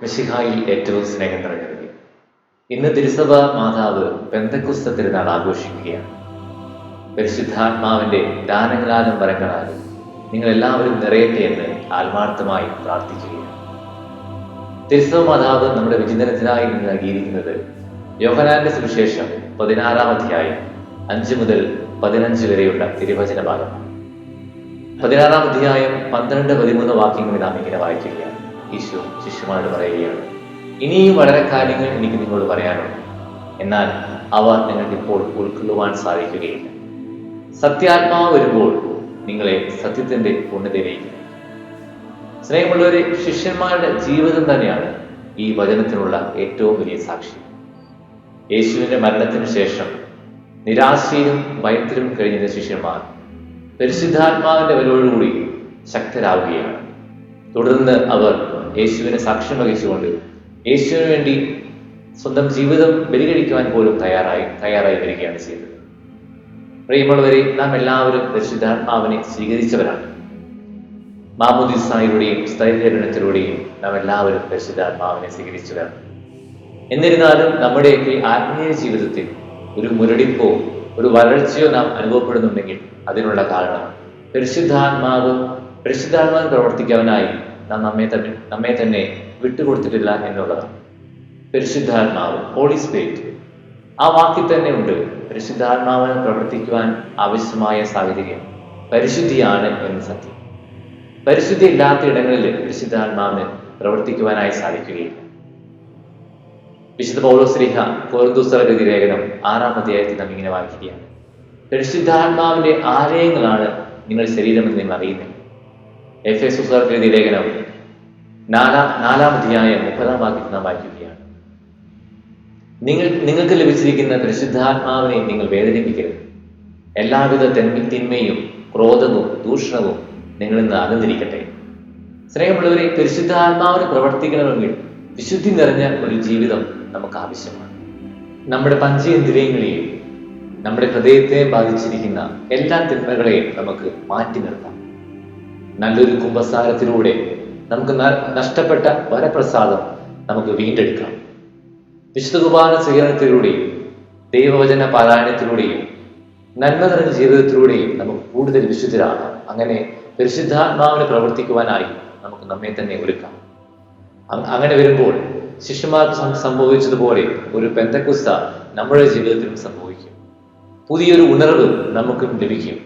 മിശിഹായിൽ ഏറ്റവും സ്നേഹം നിറഞ്ഞവരെ, ഇന്ന് തിരുസഭ മാതാവ് പെന്തക്കോസ്ത് തിരുനാൾ ആഘോഷിക്കുകയാണ്. പരിശുദ്ധാത്മാവിന്റെ ദാനങ്ങളാലും വരങ്ങളാലും നിങ്ങൾ എല്ലാവരും നിറയട്ടെ എന്ന് ആത്മാർത്ഥമായി പ്രാർത്ഥിക്കുകയാണ്. തിരുസഭ മാതാവ് നമ്മുടെ വിചിന്തനത്തിനായി നൽകിയിരിക്കുന്നത് യോഹന്നാന്റെ സുവിശേഷം 16-ാം അധ്യായം 5 മുതൽ 15 വരെയുള്ള തിരുവചന ഭാഗമാണ്. 16-ാം അധ്യായം 12-13 വാക്യങ്ങളിൽ നാം ഇങ്ങനെ വായിക്കുകയാണ്. ഈശോ ശിഷ്യന്മാരോട് പറയുകയാണ്, ഇനിയും വളരെ കാര്യങ്ങൾ എനിക്ക് നിങ്ങളോട് പറയാനുണ്ട്, എന്നാൽ അവ നിങ്ങൾക്ക് ഇപ്പോൾ ഉൾക്കൊള്ളുവാൻ സാധിക്കുകയില്ല. സത്യാത്മാവ് വരുമ്പോൾ നിങ്ങളെ സത്യത്തിന്റെ പൂർണ്ണതയിലേക്ക്. സ്നേഹമുള്ളവരെ, ശിഷ്യന്മാരുടെ ജീവിതം തന്നെയാണ് ഈ വചനത്തിനുള്ള ഏറ്റവും വലിയ സാക്ഷി. യേശുവിന്റെ മരണത്തിന് ശേഷം നിരാശയിലും ഭയത്തിലും കഴിഞ്ഞ ശിഷ്യന്മാർ പരിശുദ്ധാത്മാവിന്റെ വരവോടുകൂടി ശക്തരാവുകയാണ്. തുടർന്ന് അവർ യേശുവിനെ സാക്ഷ്യം വഹിച്ചുകൊണ്ട് യേശുവിന് വേണ്ടി സ്വന്തം ജീവിതം ബലികഴിക്കുവാൻ പോലും തയ്യാറായി വരികയാണ് ചെയ്തത്. പ്രിയമുള്ളവരെ, നാം എല്ലാവരും പരിശുദ്ധാത്മാവിനെ സ്വീകരിച്ചവരാണ്. മാമോദീസായിലൂടെയും സ്ഥൈര്യപീഠനത്തിലൂടെയും നാം എല്ലാവരും പരിശുദ്ധാത്മാവിനെ സ്വീകരിച്ചവരാണ്. എന്നിരുന്നാലും നമ്മുടെയൊക്കെ ആത്മീയ ജീവിതത്തിൽ ഒരു മുരടിപ്പോ ഒരു വരൾച്ചയോ നാം അനുഭവപ്പെടുന്നുണ്ടെങ്കിൽ അതിനുള്ള കാരണം പരിശുദ്ധാത്മാവിന് പ്രവർത്തിക്കാനായി നാം നമ്മെ തന്നെ വിട്ടുകൊടുത്തിട്ടില്ല എന്നുള്ളതാണ്. പരിശുദ്ധാത്മാവ്, ഹോളി സ്പിരിറ്റ്, ആ വാക്കിൽ തന്നെ ഉണ്ട് പരിശുദ്ധാത്മാവിന് പ്രവർത്തിക്കുവാൻ ആവശ്യമായ സാഹചര്യം പരിശുദ്ധിയാണ് എന്ന് സത്യം. പരിശുദ്ധി ഇല്ലാത്ത ഇടങ്ങളിൽ പരിശുദ്ധാത്മാവിന് പ്രവർത്തിക്കുവാനായി സാധിക്കുകയില്ല. വിശുദ്ധ പൗലോസ്ലീഹ കൊരിന്ത്യർക്കെഴുതിയ ലേഖനം 6-ാം അധ്യായത്തിൽ നാം ഇങ്ങനെ വായിക്കുകയാണ്, പരിശുദ്ധാത്മാവിന്റെ ആലയങ്ങളാണ് നിങ്ങൾ ശരീരമെന്ന് നിങ്ങൾ അറിയുന്നില്ല. എഫേസ്യർക്കെഴുതിയ ലേഖനം 4-ാം അധ്യായം 30-ാം വാക്യത്തിൽ നാം വായിക്കുകയാണ്, നിങ്ങൾക്ക് ലഭിച്ചിരിക്കുന്ന പരിശുദ്ധാത്മാവിനെ നിങ്ങൾ വേദനിപ്പിക്കരുത്. എല്ലാവിധ തിന്മയും ക്രോധവും ദൂഷണവും നിങ്ങളിൽ നിന്ന് അകന്നിരിക്കട്ടെ. സ്നേഹമുള്ളവരെ, പരിശുദ്ധാത്മാവിന് പ്രവർത്തിക്കണമെങ്കിൽ വിശുദ്ധി നിറഞ്ഞ ഒരു ജീവിതം നമുക്ക് ആവശ്യമാണ്. നമ്മുടെ പഞ്ചേന്ദ്രിയങ്ങളെയും നമ്മുടെ ഹൃദയത്തെ ബാധിച്ചിരിക്കുന്ന എല്ലാ തിന്മകളെയും നമുക്ക് മാറ്റി നിർത്താം. നല്ലൊരു കുമ്പസാരത്തിലൂടെ നമുക്ക് നഷ്ടപ്പെട്ട വരപ്രസാദം നമുക്ക് വീണ്ടെടുക്കാം. വിശുദ്ധ കുർബാന സ്വീകരണത്തിലൂടെയും ദൈവവചന പാരായണത്തിലൂടെയും നന്മ നിറഞ്ഞ ജീവിതത്തിലൂടെയും നമുക്ക് കൂടുതൽ വിശുദ്ധരാകാം. അങ്ങനെ പരിശുദ്ധാത്മാവിന് പ്രവർത്തിക്കുവാനായി നമുക്ക് നമ്മെ തന്നെ ഒരുക്കാം. അങ്ങനെ വരുമ്പോൾ ശിഷ്യന്മാർക്ക് സംഭവിച്ചതുപോലെ ഒരു പെന്തക്കോസ്ത് നമ്മുടെ ജീവിതത്തിലും സംഭവിക്കും. പുതിയൊരു ഉണർവ് നമുക്കും ലഭിക്കും.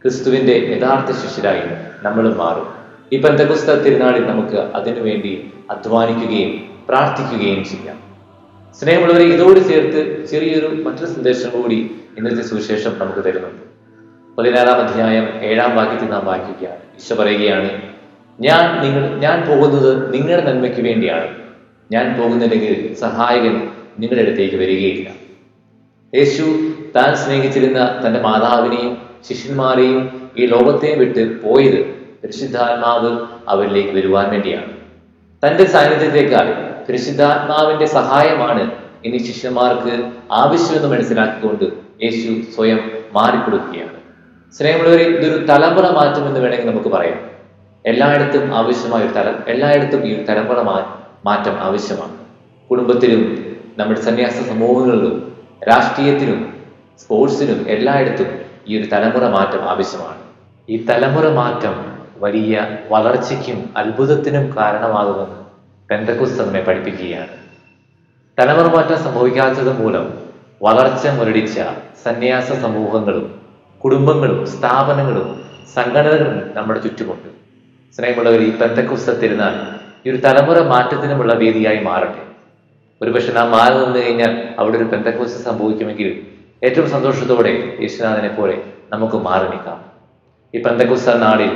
ക്രിസ്തുവിന്റെ യഥാർത്ഥ ശിഷ്യരായി നമ്മളും മാറും. ഈ പെന്തക്കോസ്ത് തിരുനാളിൽ നമുക്ക് അതിനുവേണ്ടി അധ്വാനിക്കുകയും പ്രാർത്ഥിക്കുകയും ചെയ്യാം. സ്നേഹമുള്ളവരെ, ഇതോട് ചേർത്ത് ചെറിയൊരു മറ്റൊരു സന്ദേശം കൂടി ഇന്നത്തെ സുവിശേഷം നമുക്ക് തരുന്നുണ്ട്. 16-ാം അധ്യായം 7-ാം വാക്യത്തിൽ നാം വായിക്കുകയാണ്. ഈശോ പറയുകയാണ്, ഞാൻ പോകുന്നത് നിങ്ങളുടെ നന്മയ്ക്ക് വേണ്ടിയാണ്. ഞാൻ പോകുന്നില്ലെങ്കിൽ സഹായകൻ നിങ്ങളുടെ അടുത്തേക്ക് വരികയില്ല. യേശു താൻ സ്നേഹിച്ചിരുന്ന തന്റെ മാതാവിനെയും ശിഷ്യന്മാരെയും ഈ ലോകത്തെയും വിട്ട് പോയത് പരിശുദ്ധാത്മാവ് അവരിലേക്ക് വരുവാൻ വേണ്ടിയാണ്. തന്റെ സാന്നിധ്യത്തെക്കാൾ പരിശുദ്ധാത്മാവിന്റെ സഹായമാണ് ഇനി ശിഷ്യന്മാർക്ക് ആവശ്യമെന്ന് മനസ്സിലാക്കിക്കൊണ്ട് യേശു സ്വയം മാറിക്കൊടുക്കുകയാണ്. സ്നേഹമുള്ളവരെ, ഇതൊരു തലമുറ മാറ്റം എന്ന് വേണമെങ്കിൽ നമുക്ക് പറയാം. എല്ലായിടത്തും ഈ തലമുറ മാറ്റം ആവശ്യമാണ്. കുടുംബത്തിലും നമ്മുടെ സന്യാസ സമൂഹങ്ങളിലും രാഷ്ട്രീയത്തിലും സ്പോർട്സിലും എല്ലായിടത്തും ഈ ഒരു തലമുറ മാറ്റം ആവശ്യമാണ്. ഈ തലമുറ മാറ്റം വലിയ വളർച്ചയ്ക്കും അത്ഭുതത്തിനും കാരണമാകുമെന്ന് പെന്തക്കോസ്ത് നമ്മെ പഠിപ്പിക്കുകയാണ്. തലമുറ മാറ്റം സംഭവിക്കാത്തത് മൂലം വളർച്ച മുരടിച്ച സന്യാസ സമൂഹങ്ങളും കുടുംബങ്ങളും സ്ഥാപനങ്ങളും സംഘടനകളും നമ്മുടെ ചുറ്റുമുണ്ട്. സ്നേഹമുള്ളവർ, ഈ പെന്തക്കോസ്ത് തിരുനാൾ ഈ ഒരു തലമുറ മാറ്റത്തിനുമുള്ള വേദിയായി മാറട്ടെ. ഒരുപക്ഷെ നാം മാറി നിന്ന് കഴിഞ്ഞാൽ അവിടെ ഒരു പെന്തക്കോസ്ത് സംഭവിക്കുമെങ്കിൽ ഏറ്റവും സന്തോഷത്തോടെ യേശുനാഥനെ പോലെ നമുക്ക് മാറി നിൽക്കാം. ഈ പെന്തക്കോസ്ത് നാളിൽ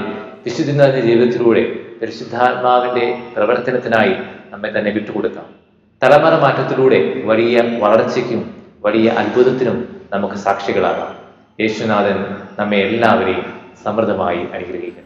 വിശുദ്ധി നിറഞ്ഞ ജീവിതത്തിലൂടെ പരിശുദ്ധാത്മാവിന്റെ പ്രവർത്തനത്തിനായി നമ്മെ തന്നെ വിട്ടുകൊടുക്കാം. തലമുറ മാറ്റത്തിലൂടെ വലിയ വളർച്ചയ്ക്കും വലിയ അത്ഭുതത്തിനും നമുക്ക് സാക്ഷികളാകാം. യേശുനാഥൻ നമ്മെ എല്ലാവരെയും സമൃദ്ധമായി അനുഗ്രഹിക്കും.